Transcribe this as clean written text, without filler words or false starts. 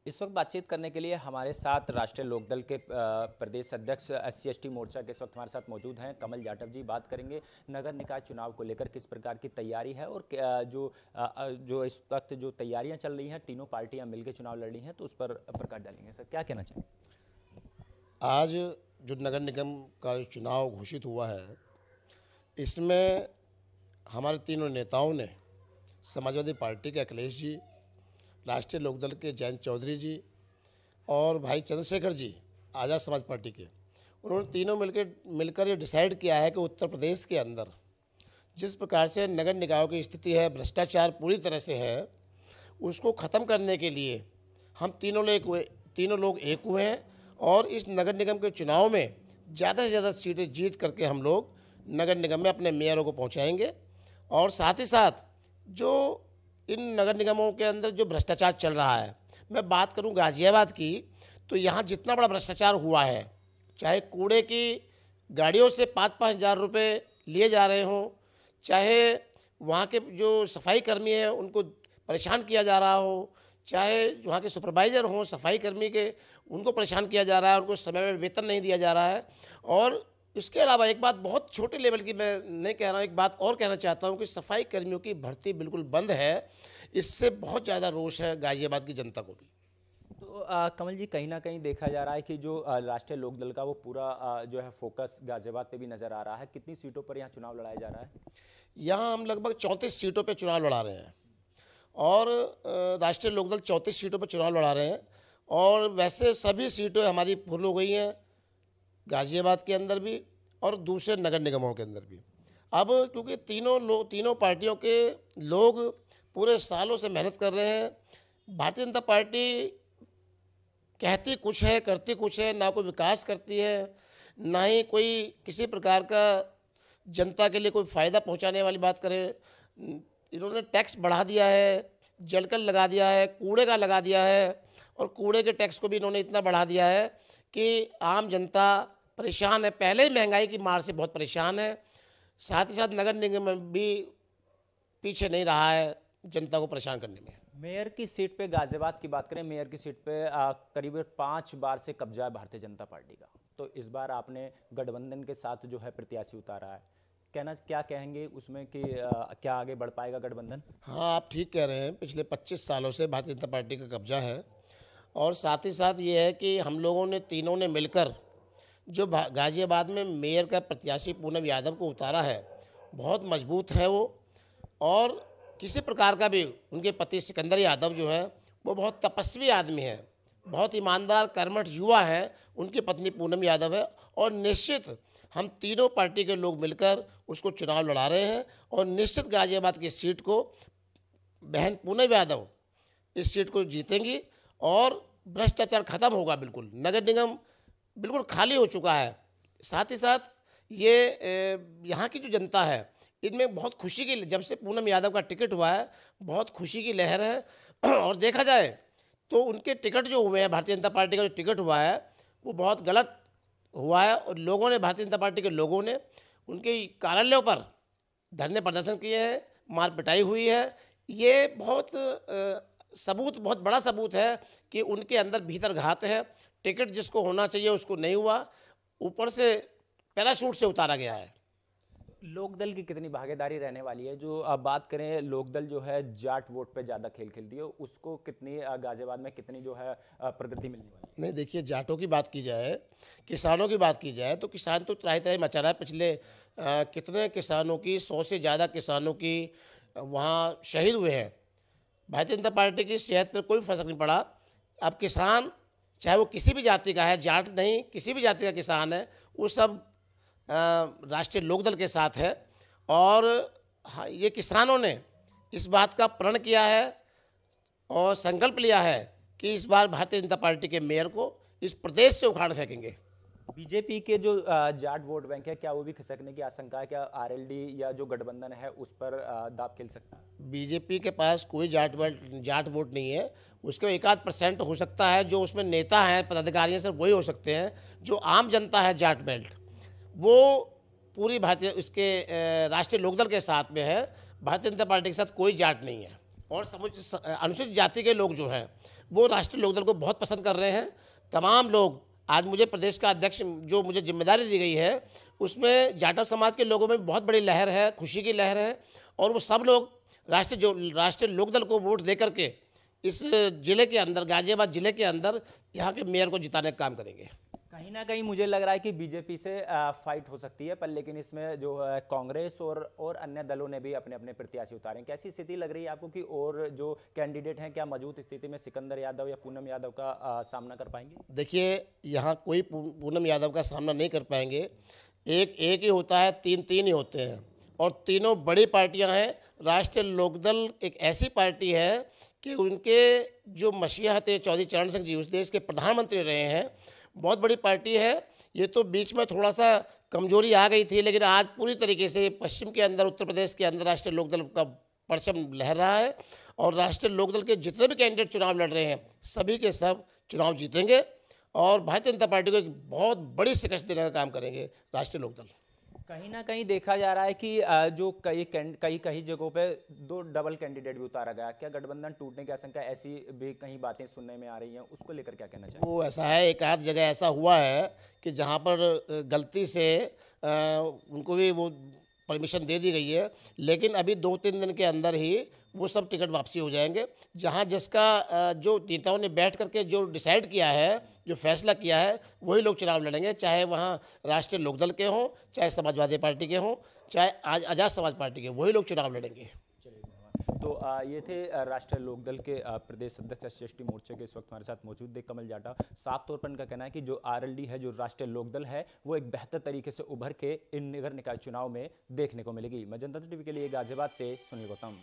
इस वक्त बातचीत करने के लिए हमारे साथ राष्ट्रीय लोकदल के प्रदेश अध्यक्ष SC/ST मोर्चा के इस वक्त हमारे साथ मौजूद हैं कमल जाटव जी। बात करेंगे नगर निकाय चुनाव को लेकर किस प्रकार की तैयारी है और जो इस वक्त जो तैयारियां चल रही हैं, तीनों पार्टियां मिलकर चुनाव लड़ रही हैं, तो उस पर प्रकाश डालेंगे। सर, क्या कहना चाहेंगे? आज जो नगर निगम का चुनाव घोषित हुआ है, इसमें हमारे तीनों नेताओं ने, समाजवादी पार्टी के अखिलेश जी, राष्ट्रीय लोकदल के जयंत चौधरी जी और भाई चंद्रशेखर जी आज़ाद समाज पार्टी के, उन्होंने तीनों मिलकर ये डिसाइड किया है कि उत्तर प्रदेश के अंदर जिस प्रकार से नगर निकायों की स्थिति है, भ्रष्टाचार पूरी तरह से है, उसको ख़त्म करने के लिए हम तीनों लोग एक हुए हैं और इस नगर निगम के चुनाव में ज़्यादा से ज़्यादा सीटें जीत करके हम लोग नगर निगम में अपने मेयरों को पहुंचाएंगे। और साथ ही साथ जो इन नगर निगमों के अंदर जो भ्रष्टाचार चल रहा है, मैं बात करूं गाज़ियाबाद की, तो यहाँ जितना बड़ा भ्रष्टाचार हुआ है, चाहे कूड़े की गाड़ियों से 5-5 हज़ार रुपये लिए जा रहे हों, चाहे वहाँ के जो सफाई कर्मी हैं उनको परेशान किया जा रहा हो, चाहे वहाँ के सुपरवाइज़र हों सफाई कर्मी के, उनको परेशान किया जा रहा है, उनको समय में वेतन नहीं दिया जा रहा है। और इसके अलावा एक बात बहुत छोटे लेवल की मैं नहीं कह रहा हूँ, एक बात और कहना चाहता हूँ कि सफाई कर्मियों की भर्ती बिल्कुल बंद है। इससे बहुत ज़्यादा रोष है गाज़ियाबाद की जनता को भी। तो कमल जी, कहीं ना कहीं देखा जा रहा है कि जो राष्ट्रीय लोकदल का वो पूरा जो है फोकस गाजियाबाद पे भी नजर आ रहा है। कितनी सीटों पर यहाँ चुनाव लड़ाया जा रहा है? यहाँ हम लगभग 34 सीटों पर चुनाव लड़ा रहे हैं और राष्ट्रीय लोकदल 34 सीटों पर चुनाव लड़ा रहे हैं। और वैसे सभी सीटें हमारी फुल हो गई हैं, गाज़ियाबाद के अंदर भी और दूसरे नगर निगमों के अंदर भी। अब क्योंकि तीनों पार्टियों के लोग पूरे सालों से मेहनत कर रहे हैं। भारतीय जनता पार्टी कहती कुछ है, करती कुछ है, ना कोई विकास करती है, ना ही कोई किसी प्रकार का जनता के लिए कोई फ़ायदा पहुंचाने वाली बात करे। इन्होंने टैक्स बढ़ा दिया है, जलकर लगा दिया है, कूड़े का लगा दिया है, और कूड़े के टैक्स को भी इन्होंने इतना बढ़ा दिया है कि आम जनता परेशान है, पहले ही महंगाई की मार से बहुत परेशान है। साथ ही साथ नगर निगम भी पीछे नहीं रहा है जनता को परेशान करने में। मेयर की सीट पे गाजियाबाद की बात करें, मेयर की सीट पे करीब 5 बार से कब्जा है भारतीय जनता पार्टी का। तो इस बार आपने गठबंधन के साथ जो है प्रत्याशी उतारा है, क्या कहेंगे उसमें कि क्या आगे बढ़ पाएगा गठबंधन? हाँ, आप ठीक कह रहे हैं। पिछले 25 सालों से भारतीय जनता पार्टी का कब्जा है और साथ ही साथ ये है कि हम लोगों ने तीनों ने मिलकर जो गाज़ियाबाद में मेयर का प्रत्याशी पूनम यादव को उतारा है, बहुत मजबूत है वो। और किसी प्रकार का भी उनके पति सिकंदर यादव जो है वो बहुत तपस्वी आदमी है, बहुत ईमानदार कर्मठ युवा है। उनकी पत्नी पूनम यादव है और निश्चित हम तीनों पार्टी के लोग मिलकर उसको चुनाव लड़ा रहे हैं और निश्चित गाज़ियाबाद की सीट को बहन पूनम यादव इस सीट को जीतेंगी और भ्रष्टाचार खत्म होगा। बिल्कुल नगर निगम बिल्कुल खाली हो चुका है। साथ ही साथ ये यहाँ की जो जनता है, इनमें बहुत खुशी की, जब से पूनम यादव का टिकट हुआ है बहुत खुशी की लहर है। और देखा जाए तो उनके टिकट जो हुए हैं, भारतीय जनता पार्टी का जो टिकट हुआ है वो बहुत गलत हुआ है और लोगों ने, भारतीय जनता पार्टी के लोगों ने उनके कार्यालयों पर धरने प्रदर्शन किए हैं, मार पिटाई हुई है। ये बहुत सबूत, बहुत बड़ा सबूत है कि उनके अंदर भीतर घात है। टिकट जिसको होना चाहिए उसको नहीं हुआ, ऊपर से पैराशूट से उतारा गया है। लोकदल की कितनी भागीदारी रहने वाली है? जो आप बात करें, लोकदल जो है जाट वोट पे ज़्यादा खेल खेलती है, उसको कितनी गाजियाबाद में कितनी जो है प्रगति मिलने वाली है? नहीं, देखिए, जाटों की बात की जाए, किसानों की बात की जाए तो किसान तो त्राही त्राही मचा रहा है। पिछले कितने किसानों की, 100 से ज़्यादा किसानों की वहाँ शहीद हुए हैं। भारतीय जनता पार्टी की सेहत पर कोई फर्क नहीं पड़ा। अब किसान चाहे वो किसी भी जाति का है, जाट नहीं, किसी भी जाति का किसान है, वो सब राष्ट्रीय लोकदल के साथ है। और हाँ, ये किसानों ने इस बात का प्रण किया है और संकल्प लिया है कि इस बार भारतीय जनता पार्टी के मेयर को इस प्रदेश से उखाड़ फेंकेंगे। बीजेपी के जो जाट वोट बैंक है, क्या वो भी खिसकने की आशंका है? क्या आरएलडी या जो गठबंधन है उस पर दांव खेल सकता है? बीजेपी के पास कोई जाट वोट नहीं है। उसके 1-8% हो सकता है, जो उसमें नेता हैं, पदाधिकारी हैं, सिर्फ वही हो सकते हैं। जो आम जनता है जाट बेल्ट, वो पूरी भारतीय इसके राष्ट्रीय लोकदल के साथ में है। भारतीय जनता पार्टी के साथ कोई जाट नहीं है। और अनुसूचित जाति के लोग जो हैं वो राष्ट्रीय लोकदल को बहुत पसंद कर रहे हैं। तमाम लोग, आज मुझे प्रदेश का अध्यक्ष जो मुझे जिम्मेदारी दी गई है, उसमें जाटव समाज के लोगों में बहुत बड़ी लहर है, खुशी की लहर है, और वो सब लोग राष्ट्रीय लोकदल को वोट दे करके इस जिले के अंदर, गाजियाबाद जिले के अंदर, यहाँ के मेयर को जिताने का काम करेंगे। कहीं ना कहीं मुझे लग रहा है कि बीजेपी से फाइट हो सकती है, पर लेकिन इसमें जो है कांग्रेस और अन्य दलों ने भी अपने अपने प्रत्याशी उतारे। कैसी स्थिति लग रही है आपको कि और जो कैंडिडेट हैं, क्या मौजूद स्थिति में सिकंदर यादव या पूनम यादव का सामना कर पाएंगे? देखिए, यहाँ कोई पूनम यादव का सामना नहीं कर पाएंगे। एक ही होता है, तीन ही होते हैं, और तीनों बड़ी पार्टियां हैं। राष्ट्रीय लोकदल एक ऐसी पार्टी है कि उनके जो मसीहा थे चौधरी चरण सिंह जी, उस देश के प्रधानमंत्री रहे हैं, बहुत बड़ी पार्टी है। ये तो बीच में थोड़ा सा कमजोरी आ गई थी, लेकिन आज पूरी तरीके से पश्चिम के अंदर, उत्तर प्रदेश के अंदर राष्ट्रीय लोकदल का परचम लहर रहा है, और राष्ट्रीय लोकदल के जितने भी कैंडिडेट चुनाव लड़ रहे हैं, सभी के सब चुनाव जीतेंगे, और भारतीय जनता पार्टी को एक बहुत बड़ी शिकस्त देने का काम करेंगे राष्ट्रीय लोकदल। कहीं ना कहीं देखा जा रहा है कि जो कई जगहों पे 2 डबल कैंडिडेट भी उतारा गया। क्या गठबंधन टूटने की आशंका, ऐसी भी कहीं बातें सुनने में आ रही हैं, उसको लेकर क्या कहना चाहिए? वो ऐसा है, एक आध जगह ऐसा हुआ है कि जहाँ पर गलती से उनको भी वो परमिशन दे दी गई है, लेकिन अभी 2-3 दिन के अंदर ही वो सब टिकट वापसी हो जाएंगे। जहाँ जिसका जो नेताओं ने बैठ करके जो डिसाइड किया है, जो फैसला किया है, वही लोग चुनाव लड़ेंगे, चाहे वहाँ राष्ट्रीय लोकदल के हों, चाहे समाजवादी पार्टी के हों, चाहे आज आज़ाद समाज पार्टी के, वही लोग चुनाव लड़ेंगे। तो ये थे राष्ट्रीय लोकदल के प्रदेश अध्यक्ष SC/ST मोर्चे के इस वक्त हमारे साथ मौजूद थे कमल जाटव। साफ तौर पर इनका कहना है कि जो RLD है, जो राष्ट्रीय लोकदल है, वो एक बेहतर तरीके से उभर के इन नगर निकाय चुनाव में देखने को मिलेगी। मैं जनता टीवी के लिए गाजियाबाद से सुनील गौतम।